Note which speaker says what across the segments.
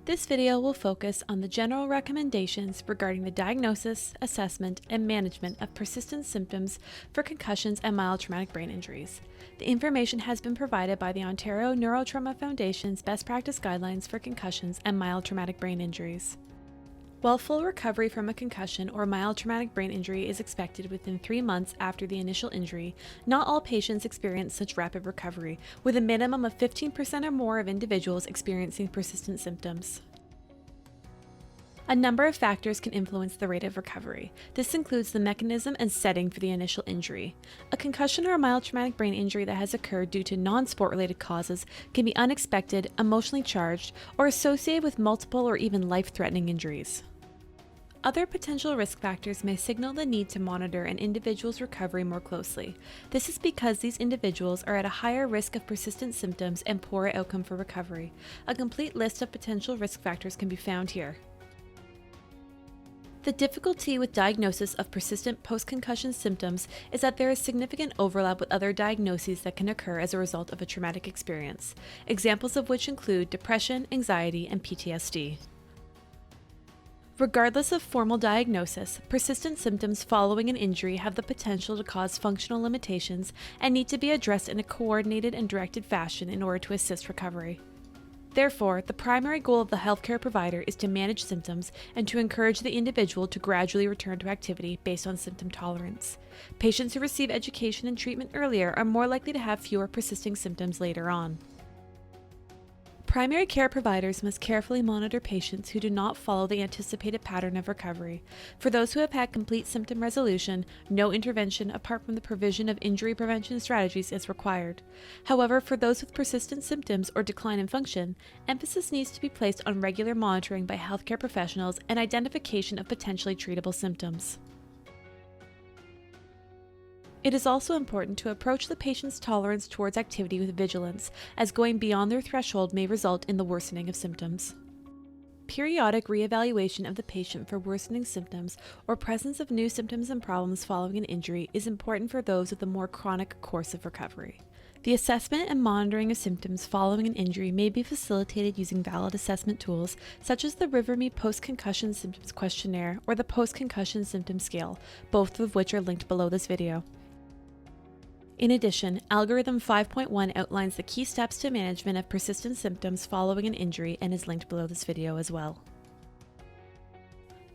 Speaker 1: This video will focus on the general recommendations regarding the diagnosis, assessment, and management of persistent symptoms for concussions and mild traumatic brain injuries. The information has been provided by the Ontario Neurotrauma Foundation's Best Practice Guidelines for Concussions and Mild Traumatic Brain Injuries. While full recovery from a concussion or mild traumatic brain injury is expected within 3 months after the initial injury, not all patients experience such rapid recovery, with a minimum of 15% or more of individuals experiencing persistent symptoms. A number of factors can influence the rate of recovery. This includes the mechanism and setting for the initial injury. A concussion or a mild traumatic brain injury that has occurred due to non-sport related causes can be unexpected, emotionally charged, or associated with multiple or even life-threatening injuries. Other potential risk factors may signal the need to monitor an individual's recovery more closely. This is because these individuals are at a higher risk of persistent symptoms and poorer outcome for recovery. A complete list of potential risk factors can be found here. The difficulty with diagnosis of persistent post-concussion symptoms is that there is significant overlap with other diagnoses that can occur as a result of a traumatic experience, examples of which include depression, anxiety, and PTSD. Regardless of formal diagnosis, persistent symptoms following an injury have the potential to cause functional limitations and need to be addressed in a coordinated and directed fashion in order to assist recovery. Therefore, the primary goal of the healthcare provider is to manage symptoms and to encourage the individual to gradually return to activity based on symptom tolerance. Patients who receive education and treatment earlier are more likely to have fewer persisting symptoms later on. Primary care providers must carefully monitor patients who do not follow the anticipated pattern of recovery. For those who have had complete symptom resolution, no intervention apart from the provision of injury prevention strategies is required. However, for those with persistent symptoms or decline in function, emphasis needs to be placed on regular monitoring by healthcare professionals and identification of potentially treatable symptoms. It is also important to approach the patient's tolerance towards activity with vigilance, as going beyond their threshold may result in the worsening of symptoms. Periodic reevaluation of the patient for worsening symptoms or presence of new symptoms and problems following an injury is important for those with a more chronic course of recovery. The assessment and monitoring of symptoms following an injury may be facilitated using valid assessment tools such as the RiverMe Post-Concussion Symptoms Questionnaire or the Post-Concussion Symptom Scale, both of which are linked below this video. In addition, Algorithm 5.1 outlines the key steps to management of persistent symptoms following an injury and is linked below this video as well.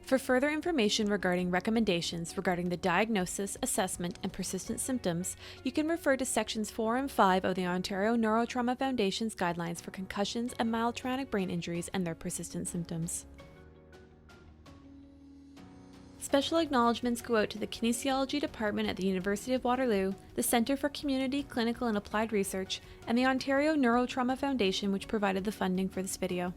Speaker 1: For further information regarding recommendations regarding the diagnosis, assessment, and persistent symptoms, you can refer to Sections 4 and 5 of the Ontario Neurotrauma Foundation's Guidelines for Concussions and Mild Traumatic Brain Injuries and their persistent symptoms. Special acknowledgements go out to the Kinesiology Department at the University of Waterloo, the Centre for Community, Clinical and Applied Research, and the Ontario Neurotrauma Foundation, which provided the funding for this video.